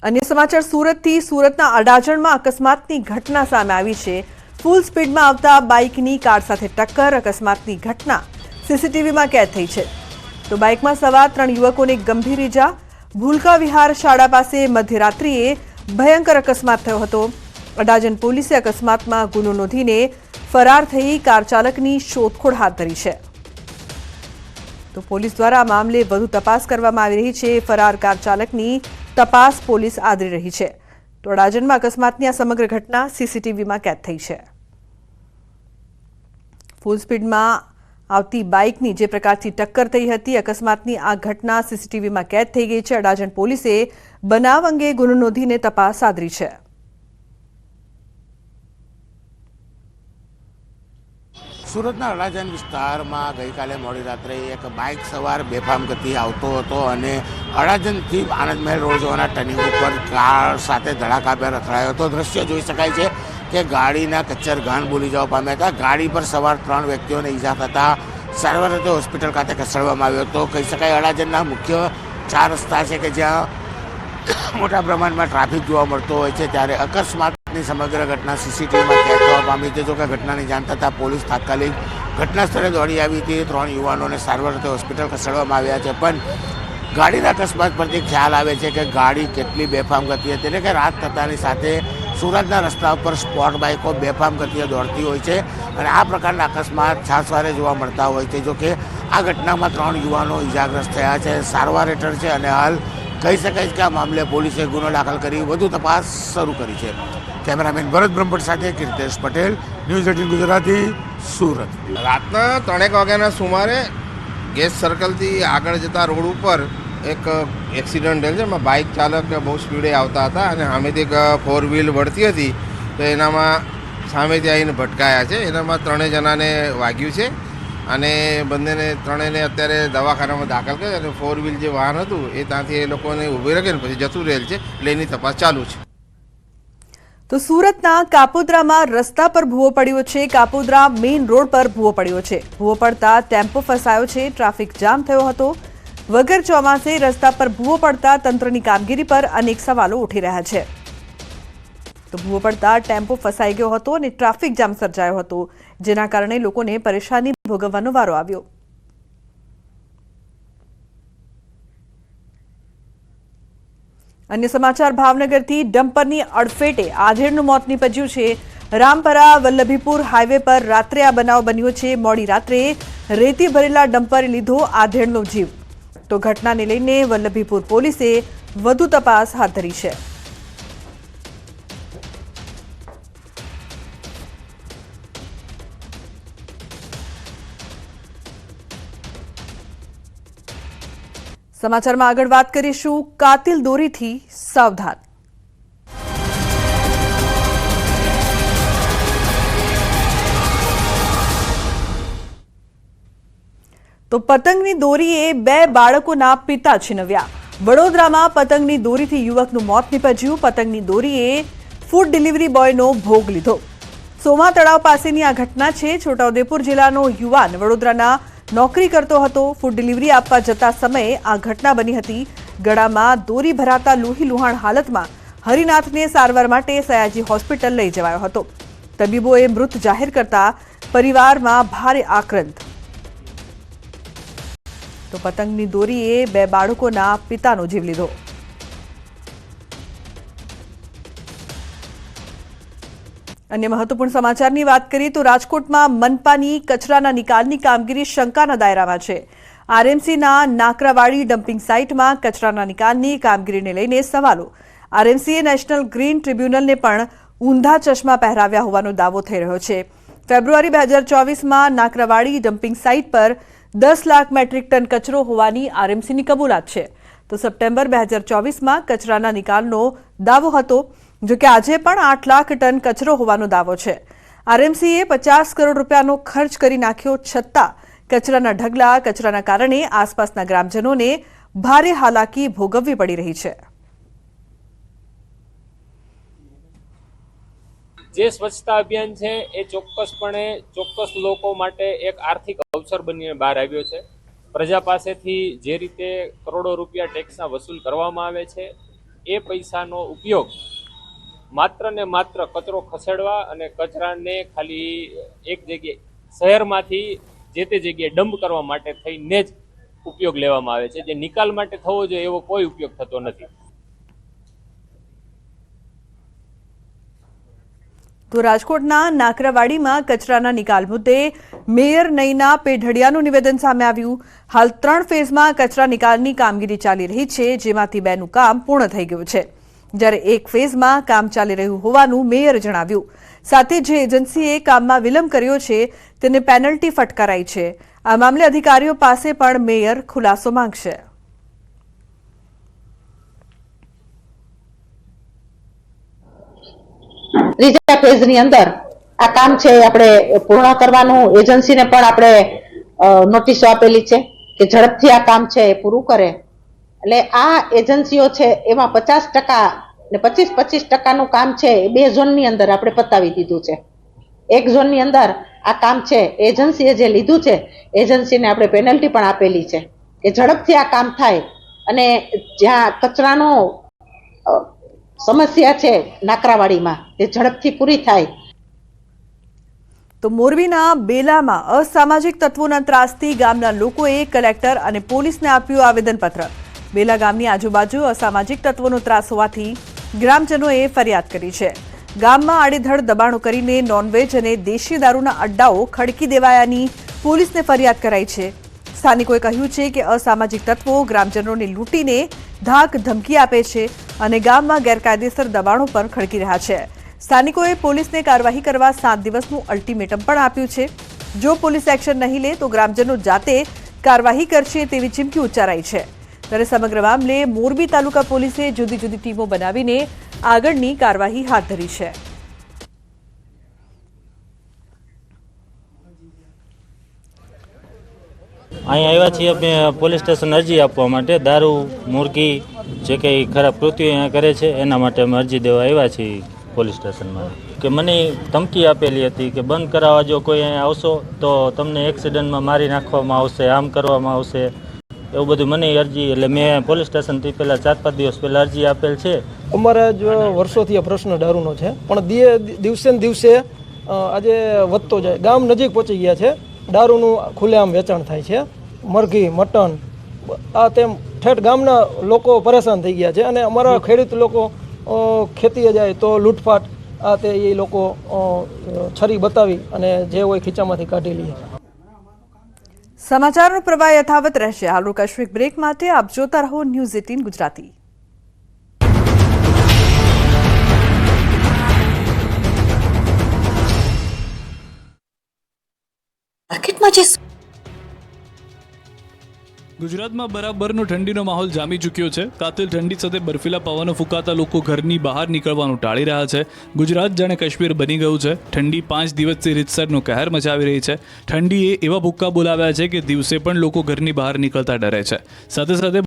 अन्य समाचार सूरतथी सूरतना अडाजणमां अकस्मातनी घटना सामे आवी छे। फूल स्पीडमां आवता बाइकनी कार साथे टक्कर। अकस्मातनी घटना सीसीटीवीमां कैद थई छे। तो बाइकमां सवार 3 युवकोने गंभीर इजा। भूलका विहार शाळा पासे मध्यरात्रिए भयंकर अकस्मात थयो हतो। अडाजण पोलीसे अकस्मातमां गुनो नोंधीने फरार थई कार चालकनी शोधखोळ हाथ धरी छे। तो पुलिस द्वारा आ मामले વધુ તપાસ કરવામાં આવી રહી છે। ફરાર કાર ચાલકની તપાસ પોલીસ આદરી રહી છે। તો અડાજણમાં અકસ્માતની આ સમગ્ર ઘટના સીસીટીવીમાં કેદ થઈ છે। ફૂલ સ્પીડમાં આવતી બાઇકની જે પ્રકારથી ટક્કર થઈ હતી, અકસ્માતની આ ઘટના સીસીટીવીમાં કેદ થઈ ગઈ છે। અડાજણ પોલીસે બનાવ અંગે ગુનો નોંધીને તપાસ આદરી છે। सूरतना अडाजण विस्तारमां गईकाले मोडी रात्रे एक बाइक सवार बेफाम गति आवतो हतो अने अडाजणथी आनंद महल रोड जवाना टर्निंग पर कार साथे धड़ाकाभेर અથડાયો હતો। दृश्य જોઈ શકાય છે કે ગાડીના કચ્ચર ઘાણ બોલી જવા પામ્યા હતા। ગાડી પર સવાર 3 વ્યક્તિઓને ઈજા થતા સારવાર અર્થે હોસ્પિટલ ખાતે ખસેડવામાં આવ્યો હતો। કહી શકાય અડાજણના મુખ્ય 4 રસ્તા છે કે જ્યાં મોટા પ્રમાણમાં ટ્રાફિક જોવા મળતો હોય છે, ત્યારે અકસ્માતની સમગ્ર ઘટના સીસીટીવીમાં કેદ થવા પામી છે। જો કે ઘટનાની જાણ થતાં પોલીસ તાત્કાલિક ઘટના સ્થળે દોડી આવી હતી। 3 યુવાનોને સારવાર અર્થે હોસ્પિટલ ખસેડવામાં આવ્યા છે। પણ ગાડીના અકસ્માત પરથી ખ્યાલ આવે છે કે ગાડી કેટલી બેફામ ગતિએ હતી। એટલે કે રાત થતાની સાથે સુરતના રસ્તા ઉપર સ્પોર્ટ બાઇકો બેફામ ગતિએ દોડતી હોય છે અને આ પ્રકારના અકસ્માત છાસવારે જોવા મળતા હોય છે। જો કે આ ઘટનામાં 3 યુવાનો ઇજાગ્રસ્ત થયા છે, સારવાર હેઠળ છે અને હાલ કહી શકાય કે આ મામલે પોલીસે ગુનો દાખલ કરી વધુ તપાસ શરૂ કરી છે। કેમેરામેન ભરત બ્રહ્મભટ્ટ સાથે કીર્તેશ પટેલ, ન્યૂઝ 18 ગુજરાતી, સુરત। રાતના 3 વાગ્યાના સુમારે ગેસ સર્કલથી આગળ જતા રોડ ઉપર એક એક્સિડન્ટ થયેલ છે। એમાં બાઇક ચાલક બહુ સ્પીડે આવતા હતા અને સામેથી એક 4 વ્હીલ વળતી હતી, તો એનામાં સામેથી આવીને ભટકાયા છે। એનામાં 3 જણાને વાગ્યું છે અને બંનેને 3ને અત્યારે દવાખાનામાં દાખલ કર્યા અને 4 વ્હીલ જે વાહન હતું એ ત્યાંથી એ લોકોને ઊભી રાખીને પછી જતું રહેલ છે, એટલે એની તપાસ ચાલુ છે। તો સુરતના કાપોદ્રામાં રસ્તા પર ભૂવો પડ્યો છે। કાપોદ્રા મેઇન રોડ પર ભૂવો પડ્યો છે। ભૂવો પડતા ટેમ્પો ફસાયો છે, ટ્રાફિક જામ થયો હતો। વગર ચોમાસે રસ્તા પર ભૂવો પડતા તંત્રની કામગીરી પર અનેક સવાલો ઉઠી રહ્યા છે। તો ભૂવો પડતા ટેમ્પો ફસાઈ ગયો હતો અને ટ્રાફિક જામ સર્જાયો હતો, જેના કારણે લોકોને પરેશાની ભોગવવાનો વારો આવ્યો। अन्य समाचार भावनगरथी डम्परनी अडफेटे आधेड़नुं मोत निपज्युं छे। रामपरा वल्लभीपुर हाईवे पर रात्रे आ बनाव बन्यो छे। मोडी रात्रे रेती भरेला डम्परे लीधो आधेड़नो जीव। तो घटनाने लईने वल्लभीपुर पोलीसे વધુ તપાસ હાથ ધરી છે। समाचार में आगळ बात करीशुं कातिल दोरीथी सावधान। तो पतंगनी दोरीए 2 बाळकोना पिता छीनव्या। वडोदरामां पतंगनी दोरीथी युवकनुं मोत निपज्युं। पतंगनी दोरीए फूड डिलिवरी बॉयनो भोग लीधो। सोमा तळाव पासेनी आ घटना छे। छोटाउदेपुर जिल्लानो युवान वडोदराना नौकरी करतो हतो। फूड डिलिवरी आपवा जता समये आ घटना बनी हती। गळामां दोरी भराता लोही लुहाण हालतमां हरिनाथने सारवार माटे सयाजी होस्पिटल लई जवायो हतो। तबीबोए मृत जाहेर करता परिवारमां भारे आक्रंद। तो पतंगनी दोरीए 2 बाळकोना पितानो जीव लीधो। अन्य महत्वपूर्ण समाचारनी वात करीए तो राजकोटमां मनपानी कचराना निकालनी कामगीरी शंकाना दायरामां छे। आरएमसीना नाकरावाड़ी डम्पिंग साइटमां कचराना निकालनी कामगीरीने लईने सवालो। आरएमसीए नेशनल ग्रीन ट्रिब्यूनलने पण ऊंधा चश्मा પહેરાવ્યા હોવાનો દાવો થઈ રહ્યો છે। ફેબ્રુઆરી 2024માં નાકરાવાડી ડમ્પિંગ સાઇટ પર 10 લાખ મેટ્રિક ટન કચરો હોવાની આરએમસીની કબૂલાત છે। તો સપ્ટેમ્બર 2024માં કચરાના નિકાલનો દાવો હતો, જો કે આજે પણ 8 લાખ ટન કચરો હોવાનો દાવો છે। આરએમસીએ 50 કરોડ રૂપિયાનો ખર્ચ કરી નાખ્યો, છતાં કચરાના ઢગલા કચરાના કારણે આસપાસના ગ્રામજનોને ભારે હાલાકી ભોગવવી પડી રહી છે। જે સ્વચ્છતા અભિયાન છે એ ચોક્કસ લોકો માટે એક આર્થિક અવસર બનીને બહાર આવ્યો છે। પ્રજા પાસેથી જે રીતે કરોડો રૂપિયા ટેક્સના વસૂલ કરવામાં આવે છે એ પૈસાનો ઉપયોગ માત્ર ને માત્ર કચરો ખસેડવા અને કચરાને ખાલી એક જગ્યાએ શહેરમાંથી જે તે જગ્યાએ ડમ્પ કરવા માટે થઈને જ ઉપયોગ લેવામાં આવે છે. જે નિકાલ માટે થવો જોઈએ એવો કોઈ ઉપયોગ થતો નથી. તો રાજકોટના નાકરાવાડીમાં કચરાના નિકાલ મુદ્દે મેયર નયના પેઢડિયાનું નિવેદન સામે આવ્યું. હાલ 3 ફેઝમાં કચરા નિકાલની કામગીરી ચાલી રહી છે, જેમાંથી 2નું કામ પૂર્ણ થઈ ગયું છે, જ્યારે 1 ફેઝમાં કામ ચાલી રહ્યું હોવાનું મેયર જણાવ્યું. સાથે જે એજન્સીએ કામમાં વિલંબ કર્યો છે તેને પેનલ્ટી ફટકારાઈ છે. આ મામલે અધિકારીઓ પાસે પણ મેયર ખુલાસો માંગશે. ત્રીજા ફેઝની અંદર આ કામ છે આપણે પૂર્ણ કરવાનું એજન્સીને પણ આપણે નોટિસો આપેલી છે કે ઝડપથી આ કામ છે એ પૂરું કરે. એટલે આ એજન્સીઓ છે એમાં 50% ને 25% કામ છે એ 2 ઝોનની અંદર આપણે પતાવી દીધું છે. 1 ઝોનની અંદર આ કામ છે એજન્સીએ જે લીધું છે એજન્સીને આપણે પેનલ્ટી પણ આપેલી છે કે ઝડપથી આ કામ થાય અને જ્યાં કચરાનો સમસ્યા છે નાકરાવાડીમાં તે ઝડપથી પૂરી થાય. તો મોરબીના બેલામાં અસામાજિક તત્વોના ત્રાસથી ગામના લોકોએ કલેક્ટર અને પોલીસને આપ્યું આવેદનપત્ર. બેલા ગામની આજુબાજુ અસામાજિક તત્વોનો ત્રાસ હોવાથી ગ્રામજનોએ ફરિયાદ કરી છે. ગામમાં આડેધડ દબાણો કરીને નોનવેજ અને દેશી દારૂના અડ્ડાઓ ખડકી દેવાયાની પોલીસને ફરિયાદ કરાઈ છે. સ્થાનિકોએ કહ્યું છે કે અસામાજિક તત્વો ગ્રામજનોને લૂંટીને ધાક ધમકી આપે છે અને ગામમાં ગેરકાયદેસર દબાણો પણ ખડકી રહ્યા છે. સ્થાનિકોએ પોલીસને કાર્યવાહી કરવા 7 દિવસનું અલ્ટિમેટમ પણ આપ્યું છે. જો પોલીસ એક્શન નહીં લે તો ગ્રામજનો જાતે કાર્યવાહી કરશે તેવી ચીમકી ઉચ્ચારાઈ છે. ત્યારે સમગ્ર મામલે મોરબી તાલુકા પોલીસે જુદી જુદી ટીમો બનાવીને આગળની કાર્યવાહી હાથ ધરી છે. અહીં આવ્યા છીએ અમે પોલીસ સ્ટેશન અરજી આપવા માટે. દારૂ મુરગી જે કંઈ ખરાબ કૃત્યો અહીંયા કરે છે એના માટે અમે અરજી દેવા આવ્યા છીએ પોલીસ સ્ટેશનમાં. કે મને ધમકી આપેલી હતી કે બંધ કરાવવા જો કોઈ અહીંયા આવશો તો તમને એક્સિડન્ટમાં મારી નાખવામાં આવશે, આમ કરવામાં આવશે, એવું બધું મને અરજી. એટલે મેં પોલીસ સ્ટેશનથી પહેલાં 4-5 દિવસ પહેલાં અરજી આપેલ છે. અમારા જ વર્ષોથી આ પ્રશ્ન દારૂનો છે, પણ દિવસે ને દિવસે આજે વધતો જાય. ગામ નજીક પહોંચી ગયા છે. દારૂનું ખુલ્લેઆમ વેચાણ થાય છે. મરઘી, મટન, આ તેમ ઠેઠ ગામના લોકો પરેશાન થઈ ગયા છે. અને અમારા ખેડૂત લોકો ખેતીએ જાય તો લૂંટફાટ આ તે એ લોકો છરી બતાવી અને જે હોય ખીચામાંથી કાઢી લે. સમાચારનો પ્રવાહ યથાવત રહેશે. હાલ રોકાશું એક બ્રેક માટે. આપ જોતા રહો ન્યૂઝ 18 ગુજરાતી. ગુજરાતમાં બરાબરનો ઠંડીનો માહોલ જામી ચૂક્યો છે. કાતિલ ઠંડી સાથે બર્ફીલા પવનો ફૂંકાતા લોકો ઘરની બહાર નીકળવાનું ટાળી રહ્યા છે. ગુજરાત જાણે કાશ્મીર બની ગયું છે. ઠંડી 5 દિવસથી રીતસરનો કહેર મચાવી રહી છે. ઠંડીએ એવા ભૂક્કા બોલાવ્યા છે કે દિવસે પણ લોકો ઘરની બહાર નીકળતા ડરે છે. સાથે સાથે